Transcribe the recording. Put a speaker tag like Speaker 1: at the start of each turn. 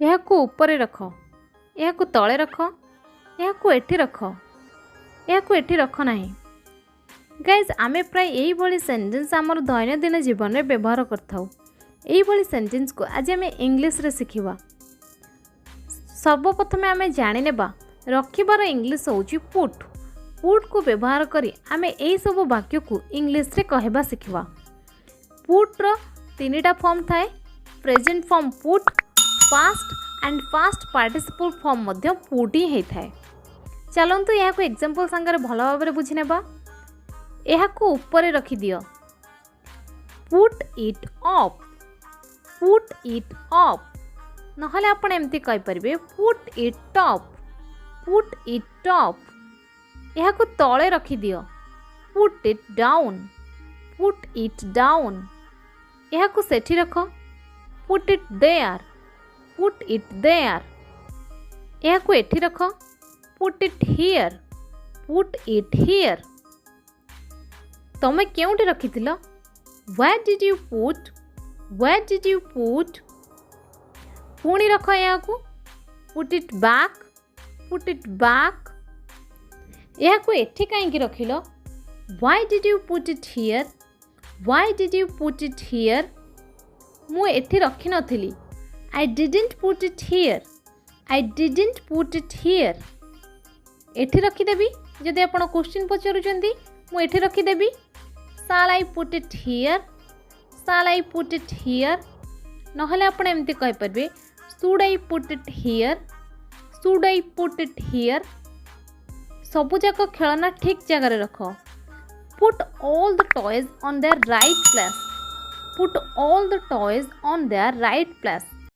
Speaker 1: ଏହାକୁ ଉପରେ ରଖ, ଏହାକୁ ତଳେ ରଖ, ଏହାକୁ ଏଠି ରଖ, ଏହାକୁ ଏଠି ରଖ ନାହିଁ। ଗାଇଜ୍ ଆମେ ପ୍ରାୟ ଏଇଭଳି ସେଣ୍ଟେନ୍ସ ଆମର ଦୈନନ୍ଦିନ ଜୀବନରେ ବ୍ୟବହାର କରିଥାଉ। ଏଇଭଳି ସେଣ୍ଟେନ୍ସକୁ ଆଜି ଆମେ ଇଂଲିଶରେ ଶିଖିବା। ସର୍ବପ୍ରଥମେ ଆମେ ଜାଣିନେବା ରଖିବାର ଇଂଲିଶ ହେଉଛି ପୁଟ୍। ପୁଟ୍କୁ ବ୍ୟବହାର କରି ଆମେ ଏହିସବୁ ବାକ୍ୟକୁ ଇଂଲିଶରେ କହିବା ଶିଖିବା। ପୁଟ୍ର ତିନିଟା ଫର୍ମ ଥାଏ, present form put, past and past participle form ମଧ୍ୟ ପୁଟ୍ ହିଁ ହେଇଥାଏ। ଚାଲନ୍ତୁ ଏହାକୁ ଏକ୍ଜାମ୍ପଲ୍ ସାଙ୍ଗରେ ଭଲ ଭାବରେ ବୁଝିନେବା। ଏହାକୁ ଉପରେ ରଖିଦିଅ, put it up, put it up. ନହେଲେ ଆପଣ ଏମିତି କହିପାରିବେ put it top, put it top. ଏହାକୁ ତଳେ ରଖିଦିଅ, put it down, put it down. ଏହାକୁ ସେଠି ରଖ, put it there, put it there. ଏହାକୁ ଏଠି ରଖ, put it here, put it here. ତମେ କେଉଁଠି ରଖିଥିଲ? Where did you put? Where did you put? ପୁଣି ରଖ ଏହାକୁ, put it back, put it back। ଏହାକୁ ଏଠି କାହିଁକି ରଖିଲ? Why did you put it here? Why did you put it here? ମୁଁ ଏଠି ରଖିନଥିଲି। I didn't put it here, I didn't put it here। ଏଠି ରଖିଦେବି ଯଦି ଆପଣ କ୍ୱେଶ୍ଚିନ୍ ପଚାରୁଛନ୍ତି, ମୁଁ ଏଠି ରଖିଦେବି। Shall I put it here? Shall I put it here? ନହେଲେ ଆପଣ ଏମିତି କହିପାରିବେ should I put it here? Should I put it here? ସବୁଯାକ ଖେଳନା ଠିକ୍ ଜାଗାରେ ରଖ। Put all the toys on their right place, put all the toys on their right place।